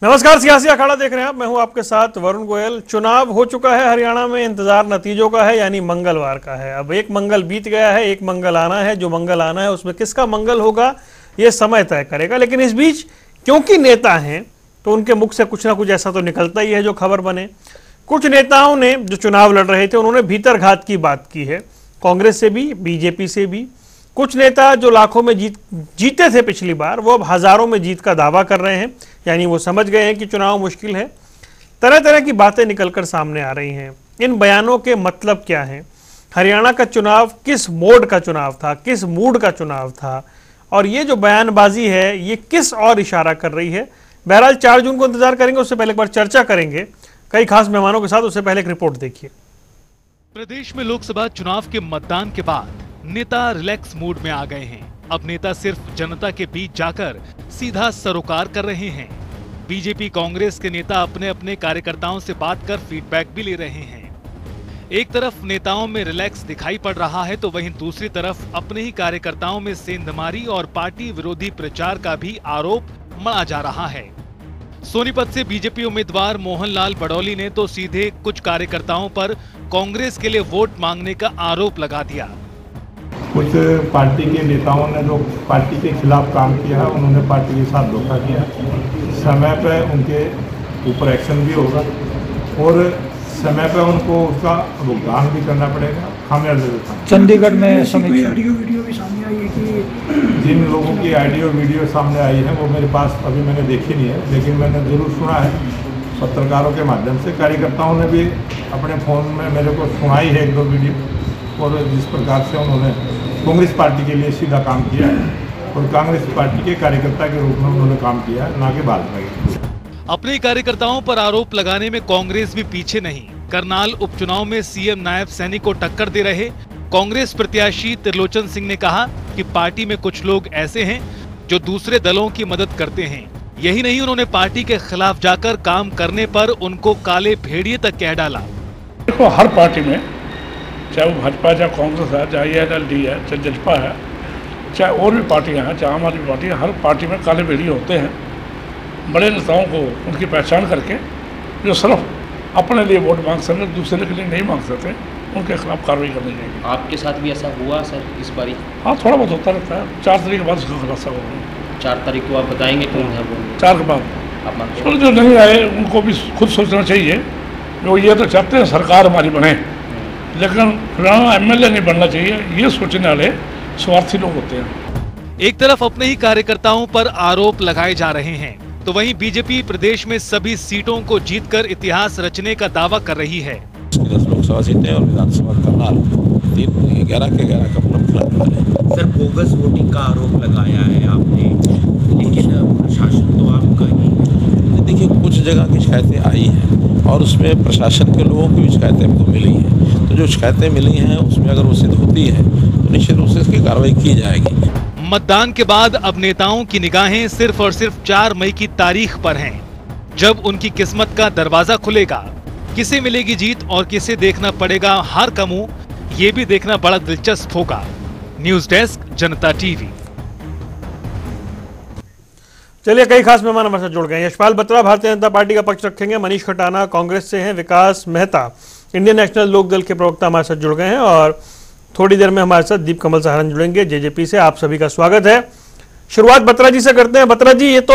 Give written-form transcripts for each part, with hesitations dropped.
नमस्कार, सियासी अखाड़ा देख रहे हैं आप। मैं हूं आपके साथ वरुण गोयल। चुनाव हो चुका है हरियाणा में, इंतजार नतीजों का है, यानी मंगलवार का है। अब एक मंगल बीत गया है, एक मंगल आना है। जो मंगल आना है उसमें किसका मंगल होगा ये समय तय करेगा। लेकिन इस बीच क्योंकि नेता हैं तो उनके मुख से कुछ ना कुछ ऐसा तो निकलता ही है जो खबर बने। कुछ नेताओं ने जो चुनाव लड़ रहे थे उन्होंने भीतरघात की बात की है, कांग्रेस से भी, बीजेपी से भी। कुछ नेता जो लाखों में जीते थे पिछली बार, वो अब हजारों में जीत का दावा कर रहे हैं, यानी वो समझ गए हैं कि चुनाव मुश्किल है। तरह तरह की बातें निकलकर सामने आ रही हैं। इन बयानों के मतलब क्या हैं? हरियाणा का चुनाव किस मोड का चुनाव था, किस मूड का चुनाव था, और ये जो बयानबाजी है ये किस और इशारा कर रही है? बहरहाल 4 जून को इंतजार करेंगे। उससे पहले एक बार चर्चा करेंगे कई खास मेहमानों के साथ। उससे पहले एक रिपोर्ट देखिए। प्रदेश में लोकसभा चुनाव के मतदान के बाद नेता रिलैक्स मूड में आ गए हैं। अब नेता सिर्फ जनता के बीच जाकर सीधा सरोकार कर रहे हैं। बीजेपी कांग्रेस के नेता अपने अपने कार्यकर्ताओं से बात कर फीडबैक भी ले रहे हैं। एक तरफ नेताओं में रिलैक्स दिखाई पड़ रहा है तो वहीं दूसरी तरफ अपने ही कार्यकर्ताओं में सेंधमारी और पार्टी विरोधी प्रचार का भी आरोप मढ़ा जा रहा है। सोनीपत से बीजेपी उम्मीदवार मोहनलाल बडौली ने तो सीधे कुछ कार्यकर्ताओं पर कांग्रेस के लिए वोट मांगने का आरोप लगा दिया। कुछ पार्टी के नेताओं ने जो पार्टी के खिलाफ काम किया है, उन्होंने पार्टी के साथ धोखा किया। समय पर उनके ऊपर एक्शन भी होगा और समय पर उनको उसका भुगतान भी करना पड़ेगा। चंडीगढ़ में समीक्षा वीडियो भी सामने आई है कि जिन लोगों की ऑडियो वीडियो सामने आई है वो मेरे पास अभी मैंने देखी नहीं है, लेकिन मैंने जरूर सुना है पत्रकारों के माध्यम से। कार्यकर्ताओं ने भी अपने फ़ोन में मेरे को सुनाई है 1-2 वीडियो, और जिस प्रकार से उन्होंने कांग्रेस पार्टी के लिए सीधा काम किया है और कांग्रेस पार्टी के कार्यकर्ता के रूप में उन्होंने काम किया है, ना कि भाजपा के। अपने कार्यकर्ताओं पर आरोप लगाने में कांग्रेस भी पीछे नहीं। करनाल उपचुनाव में सीएम नायब सैनी को टक्कर दे रहे कांग्रेस प्रत्याशी त्रिलोचन सिंह ने कहा कि पार्टी में कुछ लोग ऐसे हैं जो दूसरे दलों की मदद करते हैं। यही नहीं, उन्होंने पार्टी के खिलाफ जाकर काम करने पर उनको काले भेड़िए तक कह डाला। देखो, हर पार्टी में, चाहे वो भाजपा, चाहे कांग्रेस है, चाहे ANLD है, चाहे जसपा है, चाहे और भी पार्टियां हैं, चाहे आम आदमी पार्टी है, हर पार्टी में काले भेड़िए होते हैं। बड़े नेताओं को उनकी पहचान करके जो सिर्फ अपने लिए वोट मांग सकते, दूसरे के लिए नहीं मांग सकते, उनके खिलाफ कार्रवाई करनी चाहिए। आपके साथ भी ऐसा हुआ सर इस बारी? हाँ, थोड़ा बहुत होता रहता है। 4 तारीख के बाद उसका खुलासा होगा। 4 तारीख को आप बताएंगे कौन है वो? 4 के बाद आप मानते हैं? जो नहीं आए उनको भी खुद सोचना चाहिए। जो ये तो चाहते हैं सरकार हमारी बने, लेकिन पुराना MLA नहीं बनना चाहिए, ये सोचने वाले स्वार्थी लोग होते हैं। एक तरफ अपने ही कार्यकर्ताओं पर आरोप लगाए जा रहे हैं तो वहीं बीजेपी प्रदेश में सभी सीटों को जीतकर इतिहास रचने का दावा कर रही है। 10 लोकसभा सीटें और विधानसभा करनाल 11 के 11 का प्लान। सर, बोगस वोटिंग का आरोप लगाया है आपने, लेकिन प्रशासन तो आपका ही। देखिए, कुछ जगह की शिकायतें आई हैं और उसमें प्रशासन के लोगों की भी शिकायतें हमको मिली हैं। तो जो शिकायतें मिली हैं उसमें अगर वो सिद्ध होती है तो निश्चित रूप से इसकी कार्रवाई की जाएगी। मतदान के बाद अब नेताओं की निगाहें सिर्फ और सिर्फ 4 मई की तारीख पर हैं, जब उनकी किस्मत का दरवाजा खुलेगा। किसे मिलेगी जीत और किसे देखना पड़ेगा हार का मुंह, ये भी देखना बड़ा दिलचस्प होगा। न्यूज डेस्क, जनता टीवी। चलिए, कई खास मेहमान हमारे साथ जुड़ गए हैं। यशपाल बत्रा भारतीय जनता पार्टी का पक्ष रखेंगे, मनीष खटाना कांग्रेस से हैं, विकास मेहता इंडियन नेशनल लोकदल के प्रवक्ता हमारे साथ जुड़ गए हैं, और थोड़ी देर में हमारे साथ दीप कमल सहारन जुड़ेंगे JJP से। आप सभी का स्वागत है। शुरुआत बत्रा जी से करते हैं। बत्रा जी, ये तो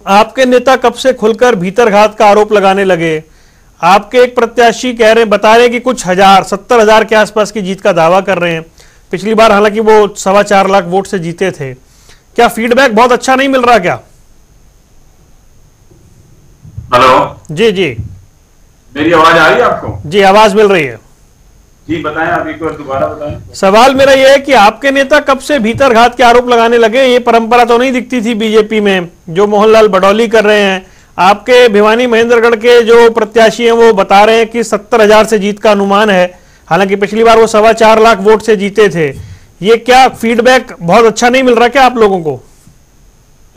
आपके नेता कब से खुलकर भीतरघात का आरोप लगाने लगे? आपके एक प्रत्याशी कह रहे, बता रहे कि कुछ 70,000 के आसपास की जीत का दावा कर रहे हैं। पिछली बार हालांकि वो 4.25 लाख वोट से जीते थे। क्या फीडबैक बहुत अच्छा नहीं मिल रहा क्या? हेलो जी जी, मेरी आवाज आ रही है आपको? जी, आवाज मिल रही है जी। बताएं, आप एक बार दोबारा बताएं। सवाल मेरा यह है कि आपके नेता कब से भीतरघात के आरोप लगाने लगे? ये परंपरा तो नहीं दिखती थी बीजेपी में, जो मोहनलाल बडौली कर रहे हैं। आपके भिवानी महेंद्रगढ़ के जो प्रत्याशी हैं वो बता रहे हैं कि 70,000 से जीत का अनुमान है, हालांकि पिछली बार वो 4.25 लाख वोट से जीते थे। ये क्या फीडबैक बहुत अच्छा नहीं मिल रहा क्या आप लोगों को?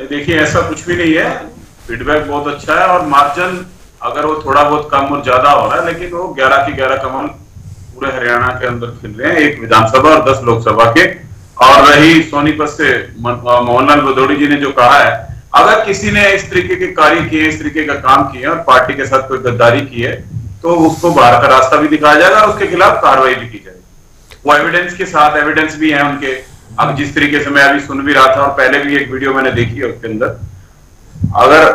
देखिए, ऐसा कुछ भी नहीं है, फीडबैक बहुत अच्छा है और मार्जिन अगर वो थोड़ा बहुत कम और ज्यादा हो रहा है, लेकिन वो 11 की 11 कमान पूरे हरियाणा के अंदर खिल रहे हैं, 1 विधानसभा और 10 लोकसभा के। और रही सोनीपत से मोहनलाल बडौली जी ने जो कहा है, अगर किसी ने इस तरीके के कार्य किए, इस तरीके का काम किया और पार्टी के साथ कोई गद्दारी की है तो उसको बाहर का रास्ता भी दिखाया जाएगा और उसके खिलाफ कार्रवाई भी की जाएगी। वो एविडेंस के साथ, एविडेंस भी है उनके। अब जिस तरीके से मैं अभी सुन भी रहा था और पहले भी एक वीडियो मैंने देखी है, उसके अंदर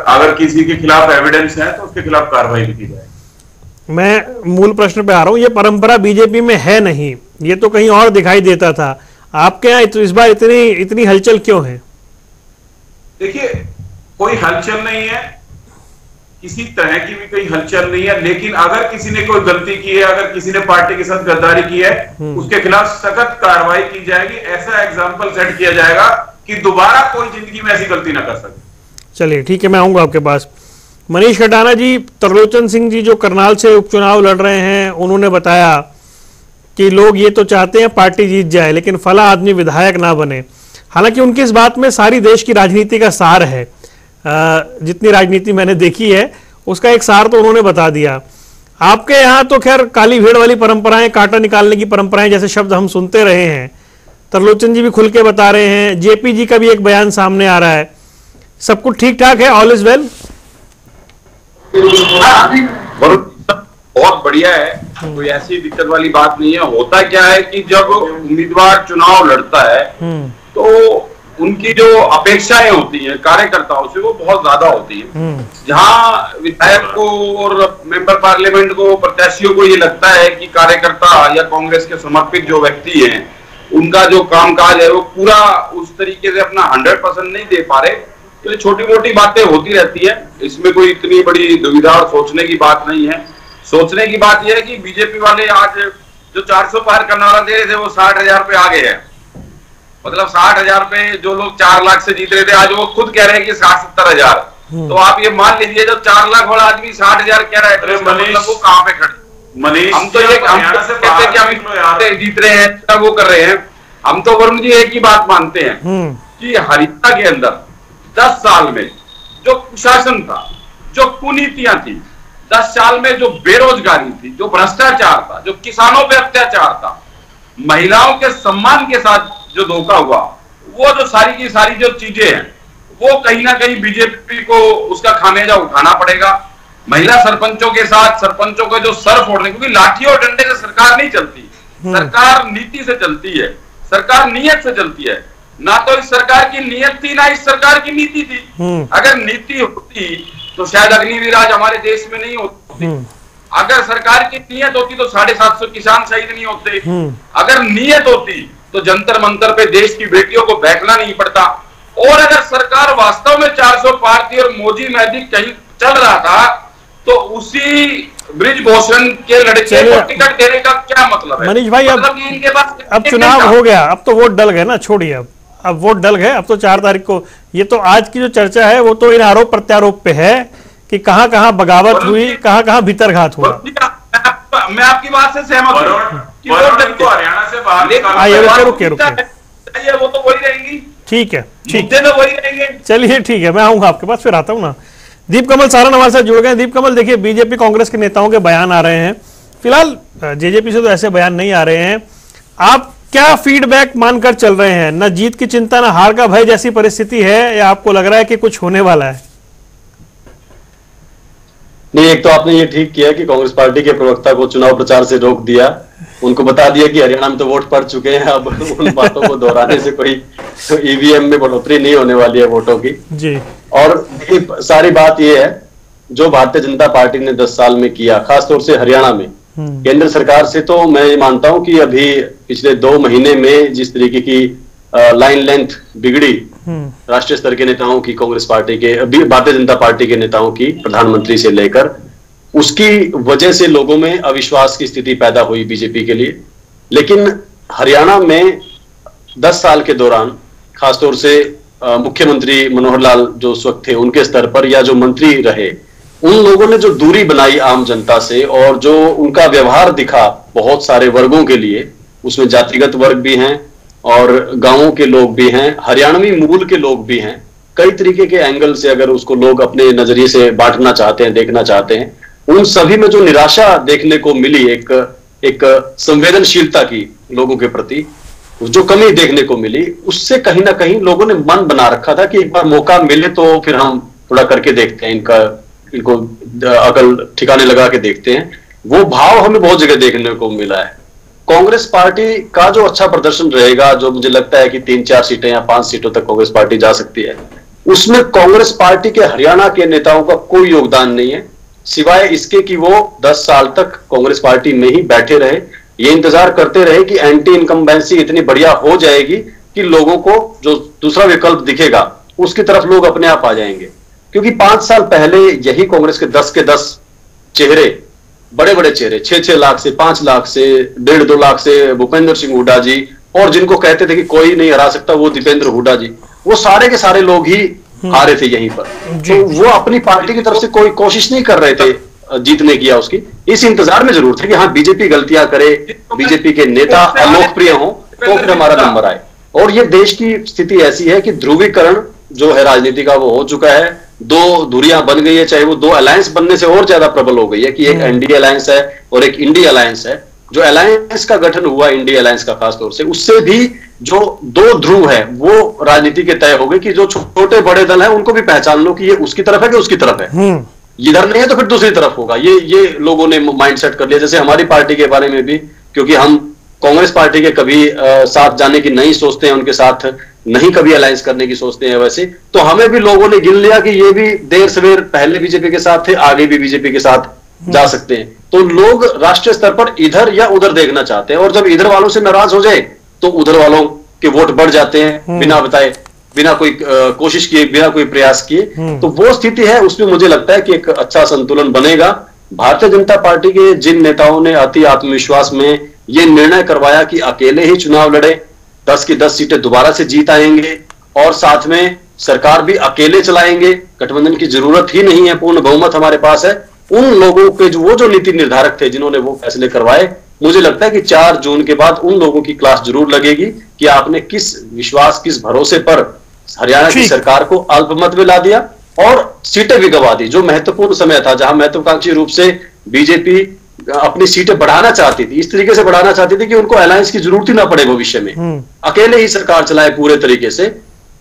अगर किसी के खिलाफ एविडेंस है तो उसके खिलाफ कार्रवाई भी की जाएगी। मैं मूल प्रश्न पे आ रहा हूं, ये परंपरा बीजेपी में है नहीं, ये तो कहीं और दिखाई देता था, आपके यहाँ इस बार इतनी हलचल क्यों है? देखिए, कोई हलचल नहीं है, किसी तरह की भी कोई हलचल नहीं है, लेकिन अगर किसी ने कोई गलती की है, अगर किसी ने पार्टी के साथ गद्दारी की है, उसके खिलाफ सख्त कार्रवाई की जाएगी। ऐसा एग्जाम्पल सेट किया जाएगा कि दोबारा कोई जिंदगी में ऐसी गलती ना कर सके। चलिए ठीक है, मैं आऊंगा आपके पास। मनीष खटाना जी, तरलोचन सिंह जी जो करनाल से उपचुनाव लड़ रहे हैं, उन्होंने बताया कि लोग ये तो चाहते हैं पार्टी जीत जाए लेकिन फला आदमी विधायक ना बने। हालांकि उनकी इस बात में सारी देश की राजनीति का सार है, जितनी राजनीति मैंने देखी है उसका एक सार तो उन्होंने बता दिया। आपके यहाँ तो खैर काली भेड़ वाली परंपराएं, कांटा निकालने की परंपराएं जैसे शब्द हम सुनते रहे हैं, तरलोचन जी भी खुल के बता रहे हैं, जेपी जी का भी एक बयान सामने आ रहा है, सब कुछ ठीक ठाक है, ऑल इज वेल? बहुत बढ़िया है, कोई ऐसी दिक्कत वाली बात नहीं है। होता क्या है कि जब उम्मीदवार चुनाव लड़ता है तो उनकी जो अपेक्षाएं होती हैं कार्यकर्ताओं से वो बहुत ज्यादा होती है। जहां विधायक को और मेंबर पार्लियामेंट को, प्रत्याशियों को ये लगता है कि कार्यकर्ता या कांग्रेस के समर्पित जो व्यक्ति हैं उनका जो कामकाज है वो पूरा उस तरीके से अपना 100% नहीं दे पा रहे, तो ये छोटी मोटी बातें होती रहती है। इसमें कोई इतनी बड़ी दुविधा और सोचने की बात नहीं है। सोचने की बात यह है कि बीजेपी वाले आज जो 400 पार करने वाला दे रहे थे वो 60,000 पे आ गए हैं। मतलब 60,000 पे जो लोग 4 लाख से जीत रहे थे आज वो खुद कह रहे हैं कि 60-70,000। तो आप ये मान लीजिए जब 4 लाख वाला आदमी 60,000 कह रहा है तो मतलब वो कहाँ पे खड़े? मनीष, हम तो कहते हैं कि हम जीत रहे हैं, तब वो कर रहे हैं। हम तो वरुण जी एक ही बात मानते हैं कि हरियाणा के अंदर 10 साल में जो कुशासन था, जो कुनीतियां थी, 10 साल में जो बेरोजगारी थी, जो भ्रष्टाचार था, जो किसानों पे अत्याचार था, महिलाओं के सम्मान के साथ जो धोखा हुआ, वो जो सारी की सारी जो चीजें हैं वो कहीं ना कहीं बीजेपी को उसका खामियाजा उठाना पड़ेगा। महिला सरपंचों के साथ सरपंचों का जो सर फोड़ने, क्योंकि लाठी और डंडे से सरकार नहीं चलती, सरकार नीति से चलती है, सरकार नीयत से चलती है। ना तो इस सरकार की नीयत थी, ना इस सरकार की नीति थी। अगर नीति होती तो शायद अग्निवीर आज हमारे देश में नहीं होती। अगर सरकार की नीयत होती तो 750 किसान शहीद नहीं होते। अगर नीयत होती तो जंतर मंतर पे देश की बेटियों को बैठना नहीं पड़ता। और अगर सरकार वास्तव में 400 पार थी और मौजी मेहदी कहीं चल रहा था तो उसी ब्रिजभूषण के लड़के को टिकट देने का क्या मतलब है? मनीष भाई, इनके पास अब चुनाव हो गया, अब तो वोट डल गए ना, छोड़िए अब वोट डल गए। अब तो 4 तारीख को, ये तो आज की जो चर्चा है वो तो इन आरोप प्रत्यारोप पे है कि कहां कहां बगावत हुई, कहां कहां भीतरघात हुआ। मैं आपकी बात से सहमत हूं। हरियाणा से बाहर रुके वो तो वही रहेंगी। ठीक है, ठीक है, वही रहेंगे। चलिए ठीक है, मैं आऊंगा आपके पास, फिर आता हूं ना। दीप कमल सारण हमारे साथ जुड़ गए। दीप कमल, देखिए बीजेपी कांग्रेस के नेताओं के बयान आ रहे हैं, फिलहाल जेजेपी से तो ऐसे बयान नहीं आ रहे हैं, आप क्या फीडबैक मानकर चल रहे हैं? न जीत की चिंता, न हार का भय जैसी परिस्थिति है, या आपको लग रहा है कि कुछ होने वाला है? नहीं, एक तो आपने ये ठीक किया कि कांग्रेस पार्टी के प्रवक्ता को चुनाव प्रचार से रोक दिया, उनको बता दिया कि हरियाणा में तो वोट पड़ चुके हैं, अब उन बातों को दोहराने से कोई तो ईवीएम में बढ़ोतरी नहीं होने वाली है वोटों की जी। और सारी बात ये है जो भारतीय जनता पार्टी ने 10 साल में किया, खासतौर से हरियाणा में केंद्र सरकार से, तो मैं ये मानता हूं कि अभी पिछले 2 महीने में जिस तरीके की लाइन लेंथ बिगड़ी राष्ट्रीय स्तर के नेताओं की, कांग्रेस पार्टी के, भारतीय जनता पार्टी के नेताओं की, प्रधानमंत्री से लेकर, उसकी वजह से लोगों में अविश्वास की स्थिति पैदा हुई बीजेपी के लिए। लेकिन हरियाणा में 10 साल के दौरान खासतौर से मुख्यमंत्री मनोहर लाल जो उस वक्त थे उनके स्तर पर, या जो मंत्री रहे, उन लोगों ने जो दूरी बनाई आम जनता से और जो उनका व्यवहार दिखा बहुत सारे वर्गों के लिए, उसमें जातिगत वर्ग भी हैं और गांवों के लोग भी हैं, हरियाणवी मूल के लोग भी हैं, कई तरीके के एंगल से अगर उसको लोग अपने नजरिए से बांटना चाहते हैं, देखना चाहते हैं, उन सभी में जो निराशा देखने को मिली, एक संवेदनशीलता की लोगों के प्रति, जो कमी देखने को मिली, उससे कहीं ना कहीं लोगों ने मन बना रखा था कि एक बार मौका मिले तो फिर हम थोड़ा करके देखते हैं, इनको अकल ठिकाने लगा के देखते हैं। वो भाव हमें बहुत जगह देखने को मिला है। कांग्रेस पार्टी का जो अच्छा प्रदर्शन रहेगा, जो मुझे लगता है कि 3-4 सीटें या 5 सीटों तक कांग्रेस पार्टी जा सकती है, उसमें कांग्रेस पार्टी के हरियाणा के नेताओं का कोई योगदान नहीं है, सिवाय इसके कि वो 10 साल तक कांग्रेस पार्टी में ही बैठे रहे, ये इंतजार करते रहे कि एंटी इनकम्बेंसी इतनी बढ़िया हो जाएगी कि लोगों को जो दूसरा विकल्प दिखेगा उसकी तरफ लोग अपने आप आ जाएंगे। क्योंकि 5 साल पहले यही कांग्रेस के 10 चेहरे, बड़े बड़े चेहरे, 6-6 लाख से, 5 लाख से, 1.5-2 लाख से भूपेंद्र सिंह हुड्डा जी, और जिनको कहते थे कि कोई नहीं हरा सकता वो दीपेंद्र हुड्डा जी, वो सारे के सारे लोग ही हारे थे यहीं पर। तो वो अपनी पार्टी की तरफ से कोई कोशिश नहीं कर रहे थे जीतने की, उसकी इस इंतजार में जरूर थे कि हाँ बीजेपी गलतियां करे, बीजेपी के नेता अलोकप्रिय हो तो फिर हमारा नंबर आए। और ये देश की स्थिति ऐसी है कि ध्रुवीकरण जो है राजनीति का वो हो चुका है, 2 धुरियां बन गई है, चाहे वो 2 अलायंस बनने से और ज्यादा प्रबल हो गई है कि एक एनडीए अलायंस है और एक इंडिया अलायंस है। जो अलायंस का गठन हुआ इंडिया अलायंस का खासतौर से, उससे भी जो 2 ध्रुव है वो राजनीति के तय हो गए कि जो छोटे बड़े दल हैं उनको भी पहचान लो कि ये उसकी तरफ है कि उसकी तरफ है, इधर नहीं है तो फिर दूसरी तरफ होगा। ये लोगों ने माइंडसेट कर लिया। जैसे हमारी पार्टी के बारे में भी, क्योंकि हम कांग्रेस पार्टी के कभी साथ जाने की नहीं सोचते हैं, उनके साथ नहीं कभी अलायंस करने की सोचते हैं, वैसे तो हमें भी लोगों ने गिन लिया कि ये भी देर सवेर पहले बीजेपी के साथ थे, आगे भी बीजेपी के साथ जा सकते हैं। तो लोग राष्ट्रीय स्तर पर इधर या उधर देखना चाहते हैं, और जब इधर वालों से नाराज हो जाए तो उधर वालों के वोट बढ़ जाते हैं बिना बताए, बिना कोई कोशिश किए, बिना कोई प्रयास किए। तो वो स्थिति है, उसमें मुझे लगता है कि एक अच्छा संतुलन बनेगा। भारतीय जनता पार्टी के जिन नेताओं ने अति आत्मविश्वास में ये निर्णय करवाया कि अकेले ही चुनाव लड़े, 10 की 10 सीटें दोबारा से जीत आएंगे और साथ में सरकार भी अकेले चलाएंगे, गठबंधन की जरूरत ही नहीं है, पूर्ण बहुमत हमारे पास है, उन लोगों के वो जो नीति निर्धारक थे जिन्होंने वो फैसले करवाए, मुझे लगता है कि 4 जून के बाद उन लोगों की क्लास जरूर लगेगी कि आपने किस विश्वास, किस भरोसे पर हरियाणा की सरकार को अल्पमत में ला दिया और सीटें भी गंवा दी। जो महत्वपूर्ण समय था, जहां महत्वाकांक्षी रूप से बीजेपी अपनी सीटें बढ़ाना चाहती थी, इस तरीके से बढ़ाना चाहती थी कि उनको अलायंस की जरूरत ही ना पड़े भविष्य में, अकेले ही सरकार चलाए पूरे तरीके से।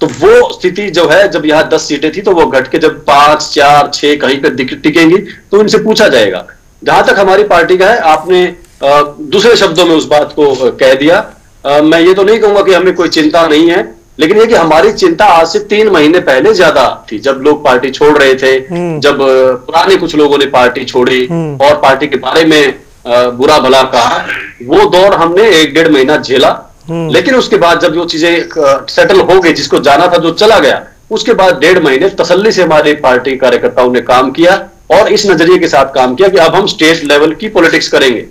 तो वो स्थिति जो है, जब यहाँ 10 सीटें थी तो वो घट के जब 5, 4, 6 कहीं पर टिकेंगी तो इनसे पूछा जाएगा। जहां तक हमारी पार्टी का है, आपने दूसरे शब्दों में उस बात को कह दिया। मैं ये तो नहीं कहूंगा कि हमें कोई चिंता नहीं है, लेकिन ये कि हमारी चिंता आज से 3 महीने पहले ज्यादा थी, जब लोग पार्टी छोड़ रहे थे, जब पुराने कुछ लोगों ने पार्टी छोड़ी और पार्टी के बारे में बुरा भला कहा। वो दौर हमने 1-1.5 महीना झेला, लेकिन उसके बाद जब वो चीजें सेटल हो गई, जिसको जाना था जो चला गया, उसके बाद 1.5 महीने तसल्ली से हमारी पार्टी कार्यकर्ताओं ने काम किया और इस नजरिए के साथ काम किया कि अब हम स्टेट लेवल की पॉलिटिक्स करेंगे।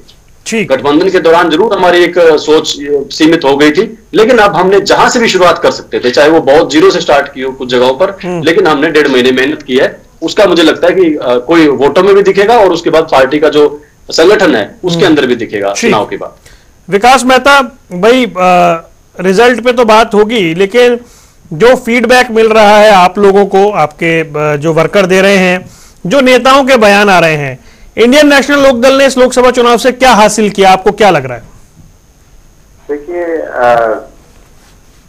गठबंधन के दौरान जरूर हमारी एक सोच सीमित हो गई थी, लेकिन अब हमने जहां से भी शुरुआत कर सकते थे, चाहे वो बहुत जीरो से स्टार्ट की हो कुछ जगहों पर, लेकिन हमने 1.5 महीने मेहनत की है। उसका मुझे लगता है कि कोई वोटों में भी दिखेगा और उसके बाद पार्टी का जो संगठन है उसके अंदर भी दिखेगा चुनाव के बाद। विकास मेहता भाई, रिजल्ट पे तो बात होगी, लेकिन जो फीडबैक मिल रहा है आप लोगों को, आपके जो वर्कर दे रहे हैं, जो नेताओं के बयान आ रहे हैं, इंडियन नेशनल लोकदल ने इस लोकसभा चुनाव से क्या हासिल किया, आपको क्या लग रहा है? देखिए,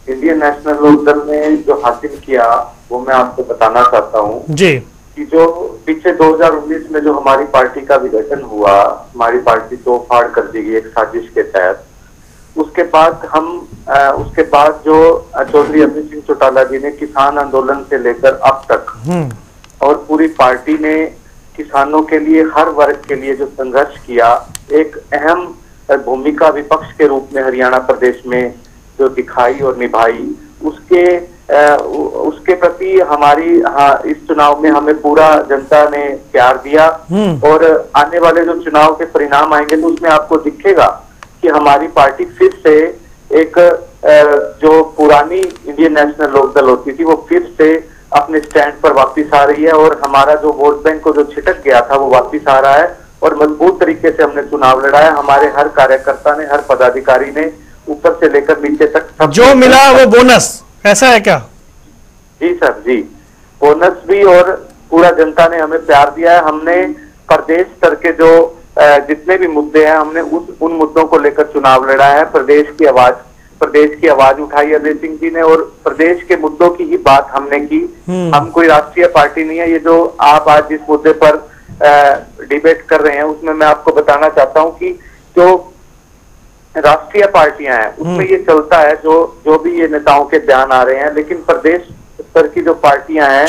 इंडियन नेशनल लोकदल ने जो हासिल किया वो मैं आपको बताना चाहता हूँ जी, कि जो पीछे 2019 में जो हमारी पार्टी का विघटन हुआ, हमारी पार्टी तो फाड़ कर दी गई एक साजिश के तहत। उसके बाद जो चौधरी अमित सिंह चौटाला जी ने किसान आंदोलन से लेकर अब तक और पूरी पार्टी ने किसानों के लिए, हर वर्ग के लिए जो संघर्ष किया, एक अहम भूमिका विपक्ष के रूप में हरियाणा प्रदेश में जो दिखाई और निभाई, उसके प्रति हमारी इस चुनाव में हमें पूरा जनता ने प्यार दिया। और आने वाले जो चुनाव के परिणाम आएंगे तो उसमें आपको दिखेगा कि हमारी पार्टी फिर से एक जो पुरानी इंडियन नेशनल लोकदल होती थी वो फिर से अपने स्टैंड पर वापस आ रही है, और हमारा जो वोट बैंक को जो छिटक गया था वो वापस आ रहा है और मजबूत तरीके से हमने चुनाव लड़ा है। हमारे हर कार्यकर्ता ने, हर पदाधिकारी ने ऊपर से लेकर नीचे तक सब जो मिला वो बोनस, ऐसा है क्या? जी सर, जी, बोनस भी, और पूरा जनता ने हमें प्यार दिया है। हमने प्रदेश स्तर के जो जितने भी मुद्दे हैं, हमने उन मुद्दों को लेकर चुनाव लड़ा है। प्रदेश की आवाज प्रदेश की आवाज उठाई अजय सिंह जी ने, और प्रदेश के मुद्दों की ही बात हमने की। हम कोई राष्ट्रीय पार्टी नहीं है। ये जो आप आज जिस मुद्दे पर डिबेट कर रहे हैं, उसमें मैं आपको बताना चाहता हूं कि जो राष्ट्रीय पार्टियां हैं उसमें ये चलता है, जो भी ये नेताओं के बयान आ रहे हैं, लेकिन प्रदेश स्तर की जो पार्टियां हैं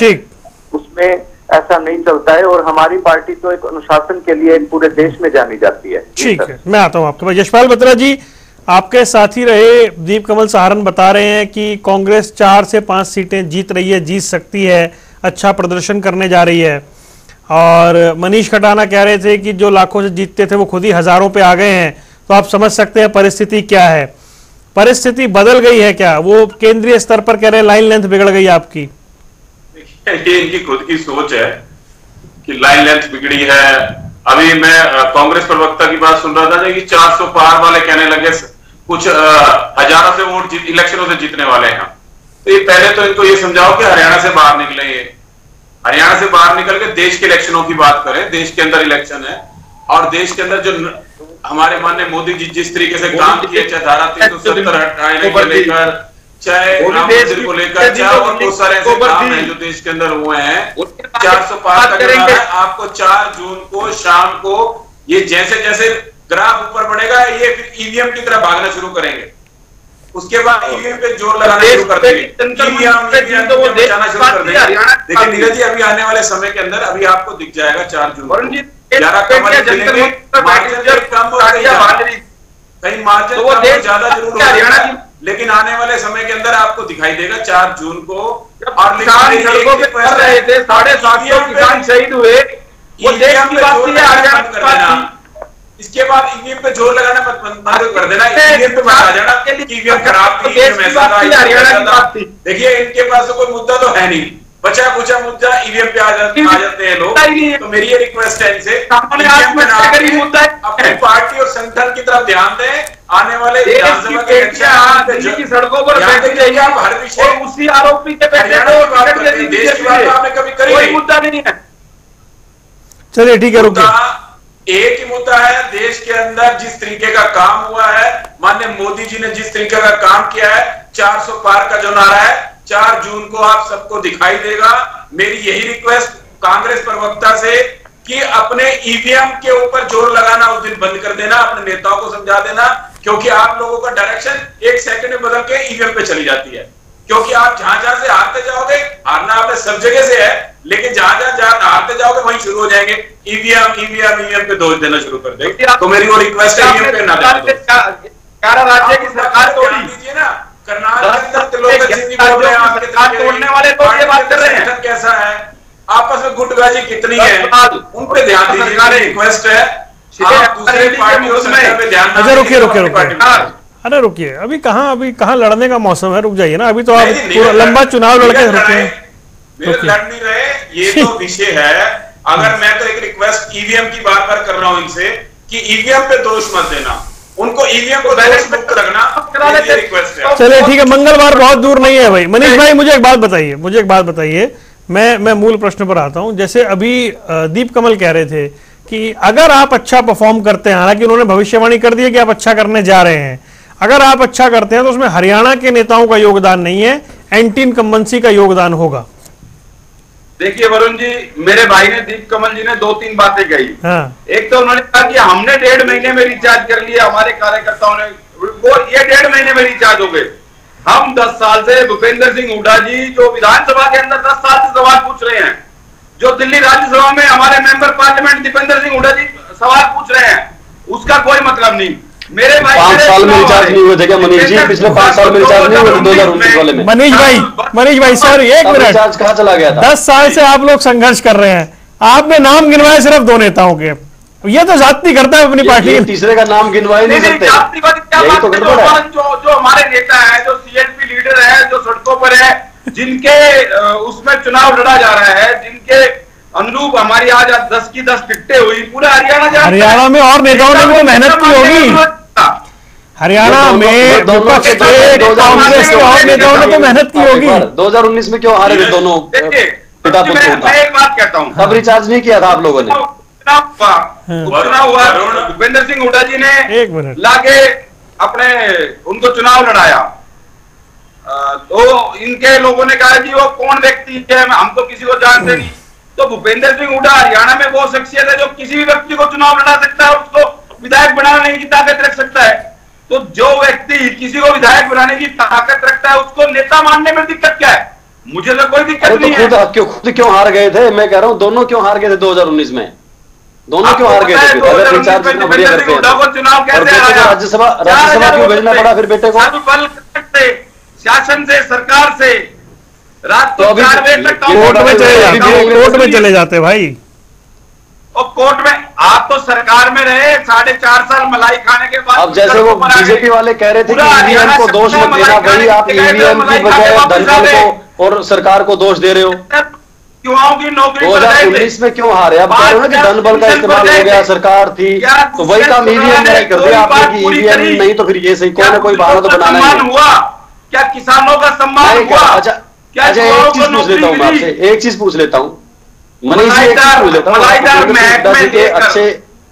उसमें ऐसा नहीं चलता है। और हमारी पार्टी तो एक अनुशासन के लिए पूरे देश में जानी जाती है। ठीक है, मैं आता हूं आपके पास। यशपाल बत्रा जी, आपके साथी रहे दीप कमल सहारन बता रहे हैं कि कांग्रेस 4 से 5 सीटें जीत रही है, जीत सकती है, अच्छा प्रदर्शन करने जा रही है। और मनीष खटाना कह रहे थे कि जो लाखों से जीतते थे वो खुद ही हजारों पे आ गए हैं। तो आप समझ सकते हैं परिस्थिति क्या है। परिस्थिति बदल गई है क्या? वो केंद्रीय स्तर पर कह रहे हैं लाइन लेंथ बिगड़ गई आपकी। ये इनकी खुद की सोच है कि लाइन लेंथ बिगड़ी है। अभी मैं कांग्रेस प्रवक्ता की बात सुन रहा था कि 400 पार वाले कहने लगे कुछ हजारों से वोट इलेक्शनों से जीतने वाले हैं। तो ये पहले तो इनको ये समझाओ कि हरियाणा से बाहर निकले। ये हरियाणा से बाहर निकल के देश के इलेक्शनों की बात करें। देश के अंदर इलेक्शन है और देश के अंदर जो हमारे माननीय मोदी जी जिस तरीके से काम किए, चाहे धारा 370 हटाने को लेकर, चाहे राम मंदिर को लेकर, चाहे और बहुत सारे ऐसे काम हैं जो देश के अंदर हुए हैं। 400 पार करेंगे। आपको 4 जून को शाम को ये जैसे जैसे ग्राफ ऊपर बढ़ेगा, ये फिर ईवीएम की तरफ भागना शुरू करेंगे। उसके बाद ईवीएम पे जोर लगाना शुरू कर देंगे, ईवीएम तो वो बचाना शुरू कर देंगे। लेकिन नीरज जी, अभी आने वाले समय के अंदर अभी आपको दिख जाएगा 4 जून 11 कमल मिलेंगे, मार्जिन कम और कहीं मार्जिन कम ज्यादा जरूर होगा, लेकिन आने वाले समय के अंदर आपको दिखाई देगा 4 जून को। और किसान सड़कों पे कर रहे थे, 750 किसान शहीद हुए, वो देश की बात थी, हरियाणा की बात थी। इसके बाद ईवीएम पे जोर लगाना बंद कर देना, ईवीएम पे मत आ जाना कि ईवीएम खराब थी, ईवीएम ऐसा था, हरियाणा की बात थी। देखिए, इनके पास तो कोई मुद्दा तो है नहीं, बचा कुचा मुद्दा ईवीएम पे आ जाते हैं लोग। तो मेरी ये रिक्वेस्ट है इनसे, मुद्दा अपनी पार्टी और संगठन की तरफ ध्यान दें। आने वाले विधानसभा के इलेक्शन की सड़कों पर आप हर विषय उसी आरोपी के देश की बात आपने कभी करी? कोई मुद्दा नहीं है। चलिए ठीक है, रुकिए। एक ही मुद्दा है, देश के अंदर जिस तरीके का काम हुआ है, माननीय मोदी जी ने जिस तरीके का काम किया है, 400 पार का जो नारा है 4 जून को आप सबको दिखाई देगा। मेरी यही रिक्वेस्ट कांग्रेस प्रवक्ता से कि अपने ईवीएम के ऊपर जोर लगाना उस दिन बंद कर देना, अपने नेताओं को समझा देना, क्योंकि आप लोगों का डायरेक्शन 1 सेकंड में बदल के ईवीएम पे चली जाती है। क्योंकि आप जहां से हारते जाओगे, हारना आपने सब जगह से है, लेकिन जहां हारते जाओगे वहीं शुरू हो जाएंगे ईवीएम पे दोष देना शुरू कर देंगे। तो मेरी वो रिक्वेस्ट है, ईवीएम पे ना देना। 11 राज्य की सरकार तोड़ी दीजिए ना, कर्नाटक तोड़ने वाले तो ये बात कर रहे हैं। कैसा है आपस में गुटबाजी कितनी है, उन पे ध्यान दीजिए, रिक्वेस्ट है। दूसरी पार्टियों पे ध्यान। अच्छा, रुकिए। अरे रुकिए, अभी कहाँ लड़ने का मौसम है? रुक जाइए ना, अभी तो आप पूरा लंबा चुनाव लड़के रुके लड़ नहीं रहे, ये तो विषय है। अगर मैं तो एक रिक्वेस्ट ईवीएम की बार बार कर रहा हूं इनसे कि ईवीएम पे दोष मत देना, उनको ईवीएम को दोष मुक्त रखना, ये रिक्वेस्ट है। चलिए ठीक है, मंगलवार बहुत दूर नहीं है भाई। मनीष भाई, मुझे एक बात बताइए, मैं मूल प्रश्न पर आता हूं। जैसे अभी दीप कमल कह रहे थे कि अगर आप अच्छा परफॉर्म करते हैं, हालांकि उन्होंने भविष्यवाणी कर दी है कि आप अच्छा करने जा रहे हैं, अगर आप अच्छा करते हैं तो उसमें हरियाणा के नेताओं का योगदान नहीं है, एंटी इनकम्बेंसी का योगदान होगा। देखिए वरुण जी, मेरे भाई ने दीप कमल जी ने 2-3 बातें कही। एक तो उन्होंने कहा कि हमने 1.5 महीने में रिचार्ज कर लिया, हमारे कार्यकर्ताओं ने, वो ये 1.5 महीने में रिचार्ज हो गए। हम 10 साल से भूपेंद्र सिंह हुड्डा जी जो विधानसभा के अंदर 10 साल से सवाल पूछ रहे हैं, जो दिल्ली राज्यसभा में हमारे मेंबर पार्लियामेंट दीपेंद्र सिंह हुड्डा जी सवाल पूछ रहे हैं, उसका कोई मतलब नहीं। मेरे भाई 5 साल में रिचार्ज नहीं हुए थे क्या मनीष जी? पिछले 5 साल में रिचार्ज नहीं हुए थे 2019 वाले में? मनीष भाई सर, एक मिनट, रिचार्ज कहाँ चला गया था? 10 साल से आप लोग संघर्ष कर रहे हैं, आपने नाम गिनवाए सिर्फ 2 नेताओं के। ये तो जाति करता है अपनी पार्टी। तीसरे का नाम गिनवाए नहीं सकते, यही तो गड़बड़ है। जो हमारे नेता है, जो सीएलपी लीडर है, जो सड़कों पर है, जिनके उसमें चुनाव लड़ा जा रहा है, जिनके अनुरूप हमारी आज 10 की 10 टिकटें हुई, पूरा हरियाणा में और नेताओं ने भी मेहनत की होगी। हरियाणा में विपक्ष के कांग्रेस के और नेताओं ने तो मेहनत की होगी। 2019 में क्यों हारे थे दोनों पिता पुत्र? मैं एक बात कहता हूँ, तब रिचार्ज नहीं किया था आप लोगों ने? उपचुनाव हुआ, भूपेंद्र सिंह हुड्डा जी ने लाके अपने उनको चुनाव लड़ाया, तो इनके लोगों ने कहा जी वो कौन व्यक्ति है, हम तो किसी को जानते नहीं। तो भूपेंद्र सिंह हुड्डा हरियाणा में वो शख्सियत है जो किसी भी व्यक्ति को चुनाव लड़ा सकता है, उसको विधायक बनाने की ताकत रख सकता है। तो जो व्यक्ति किसी को विधायक बनाने की ताकत रखता है उसको नेता मानने में दिक्कत क्या है? मुझे तो कोई दिक्कत नहीं है। खुद क्यों हार गए थे? मैं कह रहा हूँ दोनों क्यों हार गए थे 2019 में? दोनों क्यों हार गए थे? अगर विचार जितना बढ़िया करते हैं चुनाव कैसे राज्यसभा क्यों भेजना पड़ा फिर बेटे को? शासन से, सरकार से रात को 4 बजे तक कोर्ट में चले जाते भाई। और कोर्ट में आप तो सरकार में रहे 4.5 साल मलाई खाने के बाद। अब जैसे वो बीजेपी वाले कह रहे थे कि ईवीएम को दोष मत देना, वही आप ईवीएम की बजाय दलबल को और सरकार को दोष दे रहे हो। युवाओं की नौकरी 2019 में क्यों हारे? अब कह रहे हो ना कि दलबल का इस्तेमाल हो गया, सरकार थी तो वही काम ईवीएम में कर दिया आपने कि ईवीएम नहीं तो फिर ये सही, कोई ना कोई बहाना तो बनाना ही हुआ। क्या किसानों का सम्मान हुआ? अच्छा एक चीज पूछ लेता हूँ मैं आपसे, एक चीज पूछ लेता हूँ मनीष जी, एक चीज पूछ लेता हूँ।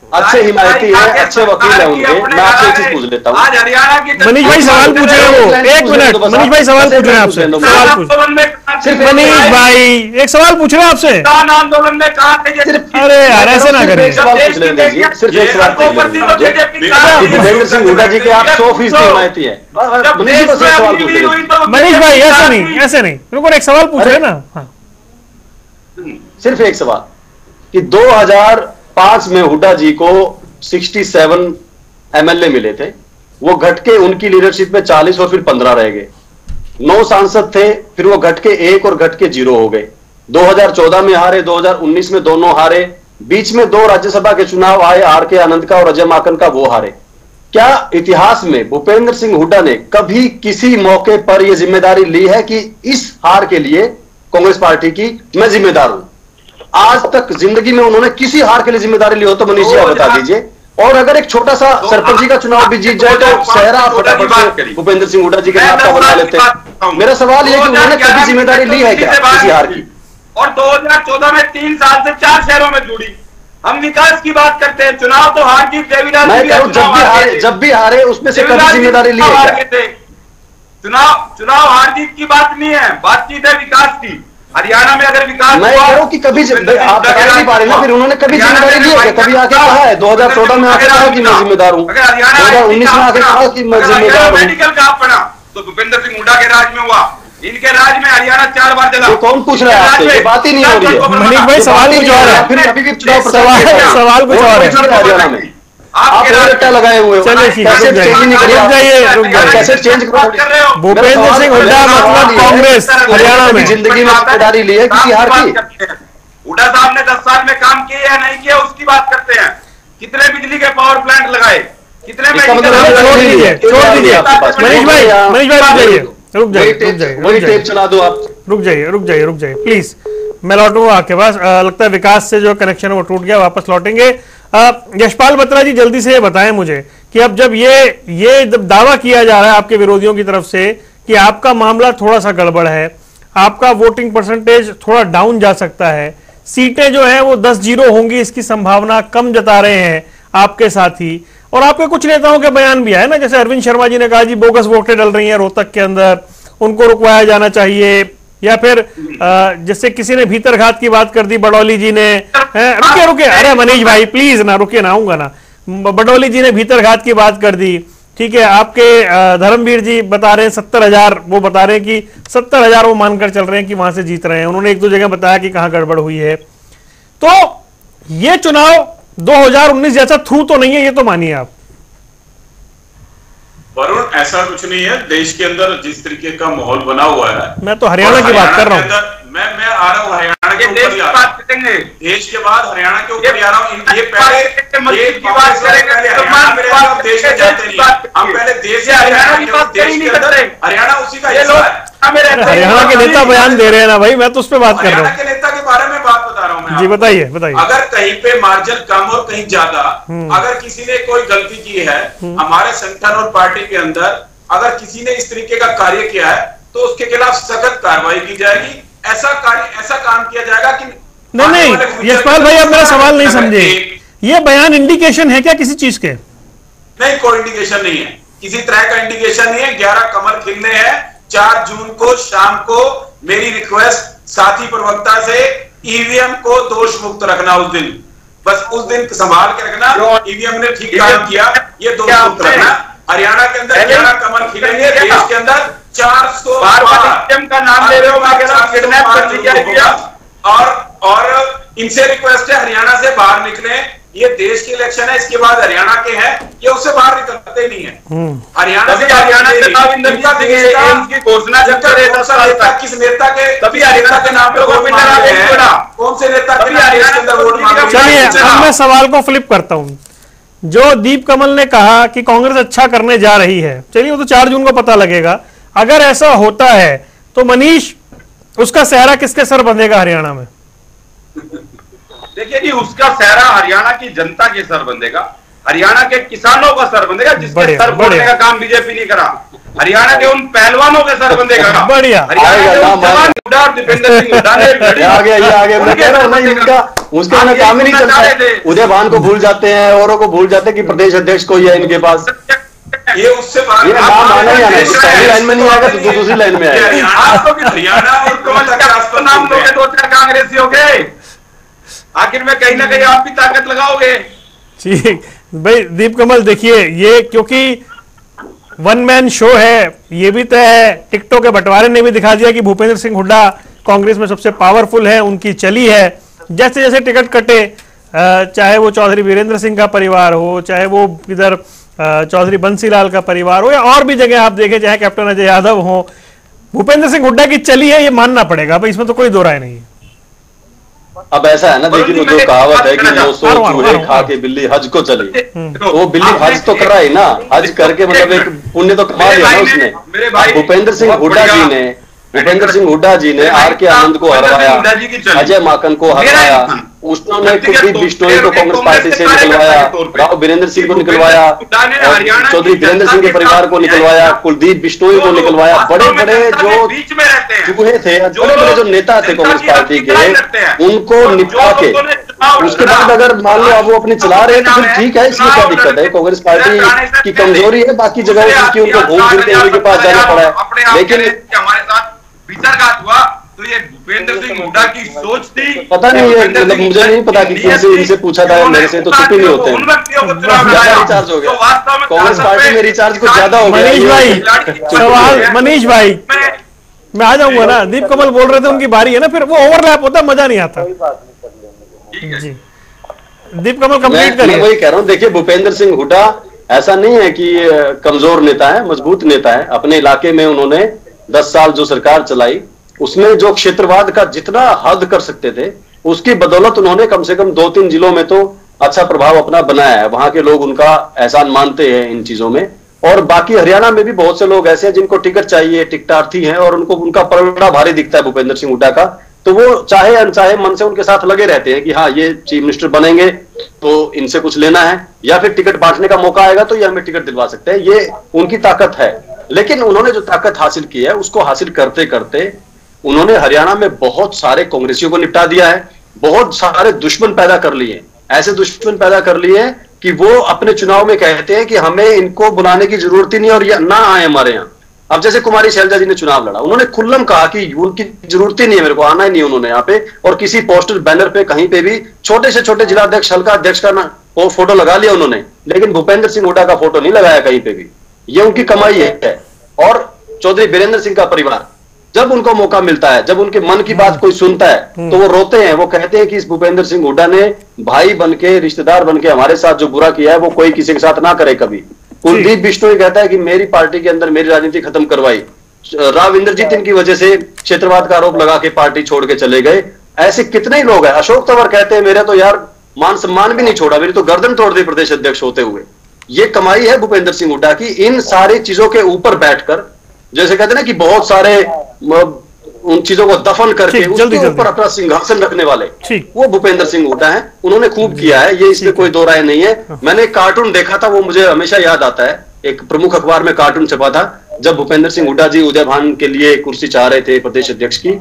अच्छे हिमायती है, अच्छे वकील है उनके, मैं आपसे एक चीज पूछ लेता हूँ। आज हरियाणा की मनीष भाई सवाल पूछ रहे हैं, वो 1 मिनट मनीष भाई सवाल पूछ रहे हैं आपसे, सवाल पूछ सिर्फ मनीष भाई एक सवाल पूछ रहे हैं आपसे। आंदोलन में कहा, अरे यार ऐसे ना करिए, सवाल पूछ लेते हैं, सिर्फ एक सवाल भूपेंद्र सिंह हुड्डा जी के आप 100% हिमायती है। मनीष जी को सिर्फ सवाल पूछ रहे। मनीष भाई ऐसे नहीं रुको, एक सवाल पूछ रहे हैं ना, सिर्फ एक सवाल कि 2005 में हुड्डा जी को 67 एमएलए मिले थे, वो घट के उनकी लीडरशिप में 40 और फिर 15 रह गए। 9 सांसद थे, फिर वो घट के 1 और घट के 0 हो गए। 2014 में हारे, 2019 में दोनों हारे, बीच में 2 राज्यसभा के चुनाव आए, आर के आनंद का और अजय माकन का, वो हारे। क्या इतिहास में भूपेंद्र सिंह हुड्डा ने कभी किसी मौके पर यह जिम्मेदारी ली है कि इस हार के लिए कांग्रेस पार्टी की मैं जिम्मेदार हूं? आज तक जिंदगी में उन्होंने किसी हार के लिए जिम्मेदारी ली हो तो मनीष जी आप बता दीजिए। और अगर एक छोटा सा सरपंच जी का चुनाव भी जीत जाए तो सहरा फटाफट से भूपेंद्र सिंह हुड्डा जी के नाम का बना लेते हैं। मेरा सवाल यह कि उन्होंने कभी जिम्मेदारी ली है क्या किसी हार की? और 2014 में 3 साल से 4 शहरों में जुड़ी, हम विकास की बात करते हैं। चुनाव तो हार जीत जब भी हारे उसमें से कभी जिम्मेदारी ली है क्या? चुनाव हार जीत की बात नहीं है, बातचीत है विकास की। हरियाणा में अगर विकास मैं कह रहा हूं कि कभी आप बता नहीं पा रहे ना, फिर उन्होंने कभी जिम्मेदारी ली है? कभी आके कहा है 2014 में आके कहा कि मैं जिम्मेदार हूं, 2019 में आके कहा कि मैं जिम्मेदार हूं। मेडिकल का अपना तो भूपेंद्र सिंह हुड्डा के राज में हुआ, इनके राज में हरियाणा 4 बार चला। तो कौन पूछ रहा है आपसे? ये बात ही नहीं हो रही है मनीष भाई, सवाल कुछ और है, फिर अभी भी चुनाव सवाल कुछ और है हरियाणा में। आप रट्टा लगाए हुए हो, कैसेट चेंज नहीं करिए, कैसेट चेंज करो। भूपेंद्र सिंह हुड्डा मतलब कांग्रेस हरियाणा में जिंदगी में जिम्मेदारी ली है किसी हार की? हुड्डा साहब ने 10 साल में काम किए या नहीं किए उसकी बात करते हैं। कितने बिजली के पावर प्लांट लगाए, कितने छोड़ दीजिए मनीष भाई रुक जाइए, वही टेप चला दो आप। रुक जाइए प्लीज, मैं लौटूंगा आपके पास। लगता है विकास से जो कनेक्शन है वो टूट गया, वापस लौटेंगे। यशपाल बत्रा जी जल्दी से ये बताएं मुझे कि अब जब ये दावा किया जा रहा है आपके विरोधियों की तरफ से कि आपका मामला थोड़ा सा गड़बड़ है, आपका वोटिंग परसेंटेज थोड़ा डाउन जा सकता है, सीटें जो है वो 10-0 होंगी इसकी संभावना कम जता रहे हैं आपके साथी, और आपके कुछ नेताओं के बयान भी आए ना, जैसे अरविंद शर्मा जी ने कहा जी बोगस वोटें डल रही हैं रोहतक के अंदर, उनको रुकवाया जाना चाहिए, या फिर जैसे किसी ने भीतरघात की बात कर दी बडौली जी ने। रुके अरे मनीष भाई प्लीज ना, रुके ना, आऊंगा ना। बडौली जी ने भीतरघात की बात कर दी, ठीक है। आपके धर्मवीर जी बता रहे हैं 70,000, वो बता रहे हैं कि 70,000 वो मानकर चल रहे हैं कि वहां से जीत रहे हैं। उन्होंने 1-2 जगह बताया कि कहां गड़बड़ हुई है। तो ये चुनाव 2019 जैसा थ्रू तो नहीं है, ये तो मानिए आप। वरुण, ऐसा कुछ नहीं है। देश के अंदर जिस तरीके का माहौल बना हुआ है, मैं तो हरियाणा की बात कर रहा हूँ। मैं आ रहा हूँ हरियाणा के ऊपर ही आ रहा हूँ, देश के बाद हरियाणा के ऊपर आ रहा हूँ। ये पहले की बात करेंगे, देश में जाते नहीं, हम पहले देश हरियाणा उसी का हिस्सा है। हरियाणा के नेता बयान दे रहे हैं ना भाई, मैं तो उस पर बात कर रहा हूँ। के नेता के बारे में बात बता रहा हूँ मैं। जी बताइए। अगर कहीं पे मार्जिन कम और कहीं ज्यादा, अगर किसी ने कोई गलती की है हमारे संगठन और पार्टी के अंदर, अगर किसी ने इस तरीके का कार्य किया है तो उसके खिलाफ सख्त कार्रवाई की जाएगी। ऐसा काम किया जाएगा कि नहीं यशपाल भाई, आप मेरा सवाल नहीं समझे। ये बयान इंडिकेशन है क्या किसी चीज के? नहीं, कोई इंडिकेशन नहीं है। किसी तरह का इंडिकेशन नहीं है। 11 कमल खिलने हैं 4 जून को शाम को। मेरी रिक्वेस्ट साथी प्रवक्ता से, ईवीएम को दोष मुक्त रखना उस दिन, बस उस दिन संभाल के रखना। ईवीएम ने ठीक काम किया, ये दोष मुक्त रखना। हरियाणा के अंदर 11 कमल खिलेंगे, देश के अंदर 400 का नाम ले रहे हो, मैं कह रहा हूं किडनैप कर लिया। और इनसे रिक्वेस्ट है हरियाणा से बाहर निकले। ये देश के इलेक्शन है, इसके बाद हरियाणा के हैं, ये उससे बाहर निकलते ही नहीं है। हरियाणा से घोषणा किस नेता के, तभी हरियाणा के नाम पे वोट मांगे हैं, कौन से नेता के नाम के अंदर वोट मांगे? चलिए अब मैं सवाल को फ्लिप करता हूँ। जो दीप कमल ने कहा कि कांग्रेस अच्छा करने जा रही है, चलिए वो तो 4 जून को पता लगेगा। अगर ऐसा होता है तो मनीष, उसका सेहरा किसके सर बंधेगा हरियाणा में? देखिए जी, उसका सेहरा हरियाणा की जनता के सर बंधेगा, हरियाणा के किसानों का सर बंधेगा, जिसके सर फोड़ने का काम बीजेपी नहीं करा। हरियाणा के उन पहलवानों के सर बंधेगा। बढ़िया, दीपेंद्र सिंह हुड्डा ने आगे मैं कह रहा हूं ना, उसका काम ही नहीं चलता। उदय भान को भूल जाते हैं, औरों को भूल जाते हैं कि प्रदेश अध्यक्ष कोई है इनके पास। ये उससे पहली लाइन में नहीं आएगा तो दूसरी लाइन में आएगा। हरियाणा और तो नाम लोगे 2-4 कांग्रेसी हो गए, आखिर में कहीं ना कहीं आप भी ताकत लगाओगे। ठीक भाई दीप कमल, देखिए ये क्योंकि वन मैन शो है, ये भी तय है। टिकटों के बंटवारे ने भी दिखा दिया कि भूपेंद्र सिंह हुड्डा कांग्रेस में सबसे पावरफुल है, उनकी चली है। जैसे जैसे टिकट कटे, चाहे वो चौधरी वीरेंद्र सिंह का परिवार हो, चाहे वो इधर चौधरी बंसीलाल का परिवार हो, या और भी जगह आप देखें, चाहे कैप्टन अजय यादव हो, भूपेंद्र सिंह हुड्डा की चली है, ये मानना पड़ेगा भाई, इसमें तो कोई दो राय नहीं है। अब ऐसा है ना, देखिए वो जो कहावत है कि 900 चूहे खा के बिल्ली हज को चली, वो बिल्ली हज तो कर रहा है ना, हज करके मतलब एक पुण्य तो कमा लिया ना उसने। भूपेंद्र सिंह हुड्डा जी ने आर के आनंद को हरवाया, अजय माकन को हरवाया, उन्होंने कुलदीप बिश्नोई को कांग्रेस पार्टी से निकलवाया, राव वीरेंद्र सिंह को निकलवाया, चौधरी वीरेंद्र सिंह के परिवार को निकलवाया, कुलदीप बिश्नोई को निकलवाया। बड़े बड़े जो चूहे थे, बड़े बड़े जो नेता थे कांग्रेस पार्टी के, उनको निपटा के उसके बाद अगर मान लो अब वो अपनी चला रहे हैं तो फिर ठीक है, इसमें क्या दिक्कत है? कांग्रेस पार्टी की कमजोरी है, बाकी जगहों की उनको घूम फिर के उनके पास जाना पड़ा है। लेकिन हमारे साथ विचारघात हुआ तो ये भूपेंद्र सिंह हुड्डा की सोच थी, पता नहीं है, मतलब मुझे नहीं पता कि किसी इनसे पूछा था, मेरे से तो चुप ही नहीं होते हैं। रिचार्ज हो गया, कांग्रेस पार्टी में रिचार्ज कुछ ज्यादा हो गया। मनीष भाई सवाल, मनीष भाई मैं आ जाऊंगा ना, दीप कमल बोल रहे थे उनकी बारी है ना, फिर वो ओवरलैप होता मजा नहीं आता जी। दीप कमल कंप्लीट करिए। मैं वही कह रहा हूँ, देखिए भूपेंद्र सिंह हुड्डा ऐसा नहीं है कि कमजोर नेता है, मजबूत नेता है। अपने इलाके में उन्होंने 10 साल जो सरकार चलाई, उसमें जो क्षेत्रवाद का जितना हद कर सकते थे, उसकी बदौलत उन्होंने कम से कम 2-3 जिलों में तो अच्छा प्रभाव अपना बनाया है। वहां के लोग उनका एहसान मानते हैं इन चीजों में। और बाकी हरियाणा में भी बहुत से लोग ऐसे हैं जिनको टिकट चाहिए, टिकटार्थी हैं, और उनको उनका पलड़ा भारी दिखता है भूपेंद्र सिंह हुड्डा का, तो वो चाहे अनचाहे मन से उनके साथ लगे रहते हैं कि हाँ ये चीफ मिनिस्टर बनेंगे तो इनसे कुछ लेना है, या फिर टिकट बांटने का मौका आएगा तो ये हमें टिकट दिलवा सकते हैं। ये उनकी ताकत है। लेकिन उन्होंने जो ताकत हासिल की है, उसको हासिल करते करते उन्होंने हरियाणा में बहुत सारे कांग्रेसियों को निपटा दिया है, बहुत सारे दुश्मन पैदा कर लिए, ऐसे दुश्मन पैदा कर लिए कि वो अपने चुनाव में कहते हैं कि हमें इनको बुलाने की जरूरत ही नहीं और ये ना आए हमारे यहाँ। अब जैसे कुमारी शैलजा जी ने चुनाव लड़ा, उन्होंने खुल्लम कहा कि उनकी जरूरत ही नहीं है, मेरे को आना ही नहीं उन्होंने यहाँ पे, और किसी पोस्टर बैनर पे कहीं पे भी छोटे से छोटे जिला अध्यक्ष, हल्का अध्यक्ष का ना वो फोटो लगा लिया उन्होंने, लेकिन भूपेंद्र सिंह हुड्डा का फोटो नहीं लगाया कहीं पे भी। ये उनकी कमाई है। और चौधरी वीरेंद्र सिंह का परिवार, जब उनको मौका मिलता है, जब उनके मन की बात कोई सुनता है तो वो रोते हैं, वो कहते हैं कि इस भूपेंद्र सिंह हुड्डा ने भाई बनके, रिश्तेदार बनके हमारे साथ जो बुरा किया है वो कोई किसी के साथ ना करे कभी। कुलदीप बिश्नोई कहता है कि मेरी पार्टी के अंदर मेरी राजनीति खत्म करवाई, राव इंद्रजीत इनकी वजह से क्षेत्रवाद का आरोप लगा के पार्टी छोड़ के चले गए। ऐसे कितने ही लोग हैं। अशोक तंवर कहते हैं मेरा तो यार मान सम्मान भी नहीं छोड़ा, मेरी तो गर्दन तोड़ दी प्रदेश अध्यक्ष होते हुए। ये कमाई है भूपेंद्र सिंह हुड्डा की। इन सारी चीजों के ऊपर बैठकर, जैसे कहते हैं ना कि बहुत सारे उन चीजों को दफन करके उसके ऊपर अपना सिंहासन रखने वाले, वो भूपेंद्र सिंह हुड्डा हैं। उन्होंने खूब किया है, ये इसमें कोई दो राय नहीं है। मैंने एक कार्टून देखा था, वो मुझे हमेशा याद आता है। एक प्रमुख अखबार में कार्टून छपा था, जब भूपेंद्र सिंह हुड्डा जी उदय भान के लिए कुर्सी चाह रहे थे प्रदेश अध्यक्ष की,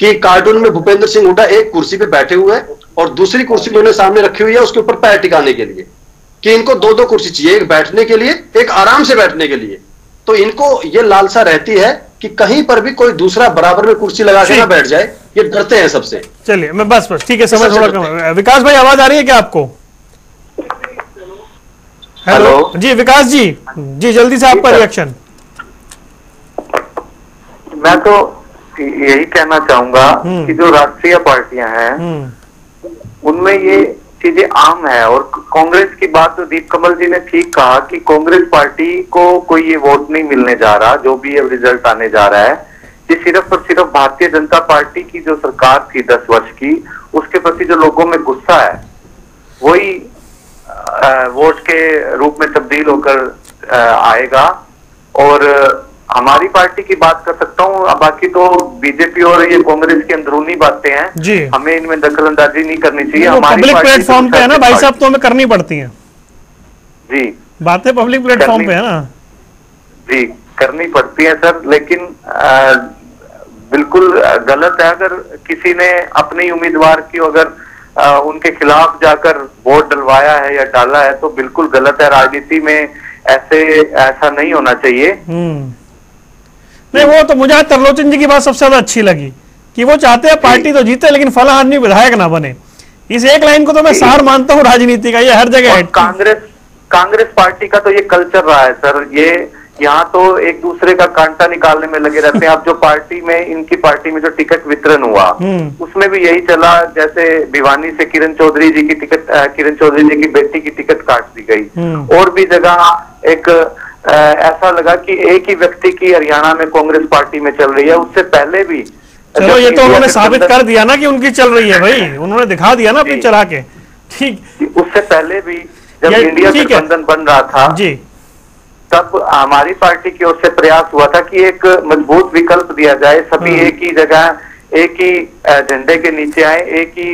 कि कार्टून में भूपेंद्र सिंह हुड्डा एक कुर्सी पे बैठे हुए और दूसरी कुर्सी उन्होंने सामने रखी हुई है उसके ऊपर पैर टिकाने के लिए। कि इनको 2-2 कुर्सी चाहिए, एक बैठने के लिए, एक आराम से बैठने के लिए। तो इनको ये लालसा रहती है कि कहीं पर भी कोई दूसरा बराबर में कुर्सी लगा के ना बैठ जाए, ये डरते हैं सबसे। चलिए मैं बस ठीक है, समय थोड़ा कम है। विकास भाई आवाज आ रही है क्या आपको? हेलो जी विकास जी, जी जल्दी से आपका रिएक्शन। मैं तो यही कहना चाहूंगा कि जो राष्ट्रीय पार्टियां हैं उनमें ये चीजें आम है। और कांग्रेस की बात तो दीप कमल जी ने ठीक कहा कि कांग्रेस पार्टी को कोई ये वोट नहीं मिलने जा रहा, जो भी अब रिजल्ट आने जा रहा है। ये सिर्फ और सिर्फ भारतीय जनता पार्टी की जो सरकार थी 10 वर्ष की, उसके प्रति जो लोगों में गुस्सा है वही वोट के रूप में तब्दील होकर आएगा। और हमारी पार्टी की बात कर सकता हूँ, बाकी तो बीजेपी और ये कांग्रेस की अंदरूनी बातें हैं, हमें इनमें दखल अंदाजी नहीं करनी चाहिए। हमारी पब्लिक प्लेटफॉर्म पे है ना भाई साहब, तो हमें करनी पड़ती है जी, बातें पब्लिक प्लेटफॉर्म पे है ना जी, करनी पड़ती है सर। लेकिन बिल्कुल गलत है अगर किसी ने अपने उम्मीदवार की अगर उनके खिलाफ जाकर वोट डलवाया है या डाला है, तो बिल्कुल गलत है। राजनीति में ऐसा नहीं होना चाहिए। नहीं, वो तो मुझे तरलोचन जी की बात सबसे ज्यादा अच्छी लगी कि वो चाहते हैं पार्टी तो जीते लेकिन फला आदमी विधायक ना बने। इस एक लाइन को तो मैं सार मानता हूँ राजनीति का, ये हर जगह है। कांग्रेस पार्टी का तो ये कल्चर रहा है सर। ये यहाँ तो एक दूसरे का कांटा निकालने में लगे रहते हैं। अब जो पार्टी में, इनकी पार्टी में जो टिकट वितरण हुआ उसमें भी यही चला। जैसे भिवानी से किरण चौधरी जी की टिकट, किरण चौधरी जी की बेटी की टिकट काट दी गई। और भी जगह एक ऐसा लगा कि एक ही व्यक्ति की हरियाणा में कांग्रेस पार्टी में चल रही है। उससे पहले भी चलो ये तो उन्होंने साबित कर दिया ना कि उनकी चल रही है भाई, उन्होंने दिखा दिया ना अपनी चला के। ठीक, उससे पहले भी जब इंडिया गठबंधन बन रहा था जी, तब हमारी पार्टी की ओर से प्रयास हुआ था कि एक मजबूत विकल्प दिया जाए, सभी एक ही जगह, एक ही झंडे के नीचे आए, एक ही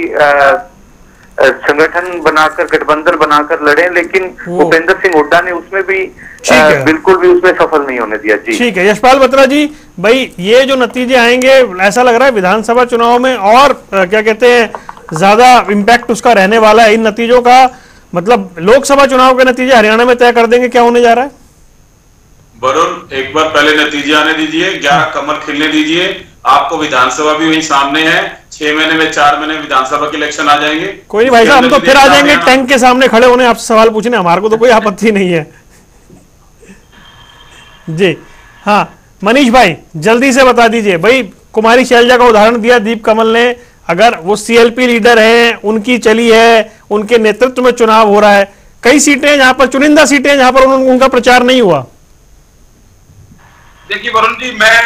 संगठन बनाकर, गठबंधन बनाकर लड़े। लेकिन भूपेंद्र सिंह हुड्डा ने उसमें भी बिल्कुल भी उसमें सफल नहीं होने दिया। जी ठीक है यशपाल बत्रा जी, भाई ये जो नतीजे आएंगे ऐसा लग रहा है विधानसभा चुनाव में और क्या कहते हैं ज्यादा इम्पैक्ट उसका रहने वाला है। इन नतीजों का मतलब लोकसभा चुनाव के नतीजे हरियाणा में तय कर देंगे, क्या होने जा रहा है? वरुण एक बार पहले नतीजे आने दीजिए, 11 कमर खिलने दीजिए। आपको विधानसभा भी वहीं सामने है, 6 महीने में 4 महीने विधानसभा के इलेक्शन आ जाएंगे। कोई नहीं भाई साहब, हम तो फिर आ जाएंगे टैंक के सामने खड़े होने आपसे सवाल पूछने, हमारे को तो कोई आपत्ति नहीं है। जी हाँ मनीष भाई जल्दी से बता दीजिए भाई, कुमारी शैलजा का उदाहरण दिया दीप कमल ने, अगर वो सीएलपी लीडर हैं, उनकी चली है, उनके नेतृत्व में चुनाव हो रहा है, कई सीटें जहां पर चुनिंदा सीटें जहां पर उनका प्रचार नहीं हुआ। देखिए वरुण जी, मैं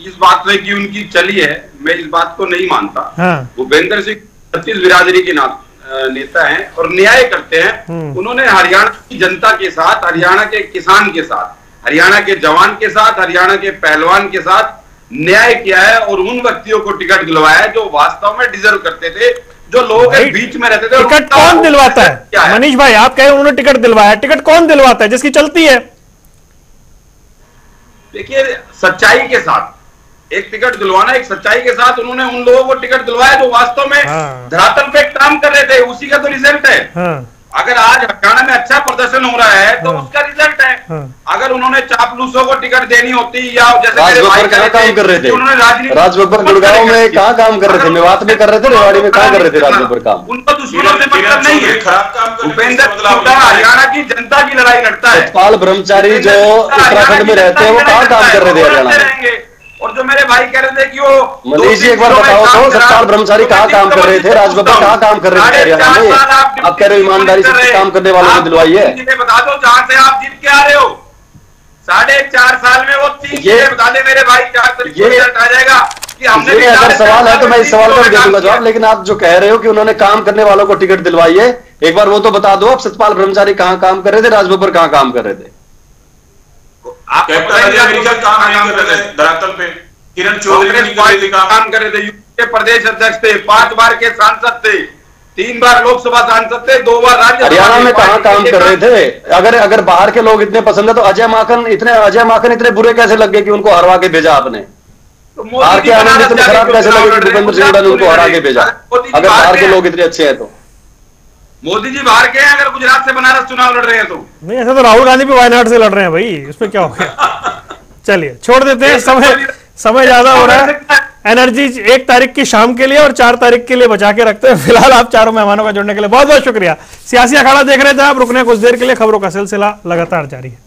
इस बात में कि उनकी चली है, मैं इस बात को नहीं मानता। भूपेंद्र सिंह छत्तीस बिरादरी के नेता हैं और न्याय करते हैं। उन्होंने हरियाणा की जनता के साथ, हरियाणा के किसान के साथ, हरियाणा के जवान के साथ, हरियाणा के पहलवान के साथ न्याय किया है और उन व्यक्तियों को टिकट दिलवाया है जो वास्तव में डिजर्व करते थे, जो लोगों के बीच में रहते थे। टिकट कौन दिलवाता है? मनीष भाई आप कह रहे हैं उन्होंने टिकट दिलवाया, टिकट कौन दिलवाता है? जिसकी चलती है। देखिए सच्चाई के साथ एक टिकट दिलवाना, एक सच्चाई के साथ उन्होंने उन लोगों को टिकट दिलवाया जो वास्तव में धरातल पे काम कर रहे थे, उसी का तो रिजल्ट है। अगर आज हरियाणा में अच्छा प्रदर्शन हो रहा है तो उसका रिजल्ट है। अगर उन्होंने चापलूसों को टिकट देनी होती या जैसे मेरे भाई काम कर रहे थे, उन्होंने राजबब्बर गुड़गांव में कहाँ काम कर रहे थे, मेवात में कर रहे थे, रेवाड़ी में कहाँ कर रहे थे राजबब्बर काम? उनको दुश्मनों से मतलब नहीं है। भूपेंद्र हुड्डा हरियाणा की जनता की लड़ाई लड़ता है। सतपाल ब्रह्मचारी जो उत्तराखंड में रहते हैं वो कहाँ काम कर रहे थे हरियाणा में? और जो मेरे भाई कह रहे थे कि वो मनीष जी एक बार बताओ तो सतपाल ब्रह्मचारी कहाँ काम कर रहे थे, राजबब्बर कहाँ काम कर रहे थे हरियाणा में? आप कह रहे हो ईमानदारी से काम करने वालों को दिलवाइए। बता दो जहां से आप जीत के आ रहे हो, 4.5 साल में वो 3 चीजें बता दे मेरे भाई, क्या रिजल्ट आ जाएगा कि हमने। ये अगर सवाल है तो मैं इस सवाल का भी दे दूंगा जवाब, लेकिन आप जो कह रहे हो कि उन्होंने काम करने वालों को टिकट दिलवाइए, एक बार वो तो बता दो। आप सतपाल ब्रह्मचारी कहाँ काम कर रहे थे, राजबब्बर कहाँ काम कर रहे थे? आप काम कर रहे थे धरातल पे। किरण चौधरी काम कर रहे थे, यूपी के प्रदेश अध्यक्ष थे, 5 बार के सांसद थे, 3 बार लोकसभा सांसद थे, 2 बार राज्य। हरियाणा में कहाँ काम कर रहे थे? अगर बाहर के लोग इतने पसंद है तो अजय माकन इतने बुरे कैसे लग गए कि उनको हरवा के भेजा आपने? बाहर के आनंद इतने खराब कैसे लगे कि भूपेंद्र सिंह हुड्डा ने उनको हरा के भेजा, अगर बाहर के लोग इतने अच्छे हैं तो? मोदी जी बाहर के हैं, अगर गुजरात से बनारस चुनाव लड़ रहे हैं तो। नहीं, ऐसा तो राहुल गांधी भी वायनाड से लड़ रहे हैं भाई, इसमें क्या हो गया। चलिए छोड़ देते हैं, समय ज्यादा हो रहा है। एनर्जी 1 तारीख की शाम के लिए और 4 तारीख के लिए बचा के रखते हैं। फिलहाल आप चारों मेहमानों का जुड़ने के लिए बहुत बहुत शुक्रिया। सियासी अखाड़ा देख रहे थे आप, रुकने कुछ देर के लिए, खबरों का सिलसिला लगातार जारी है।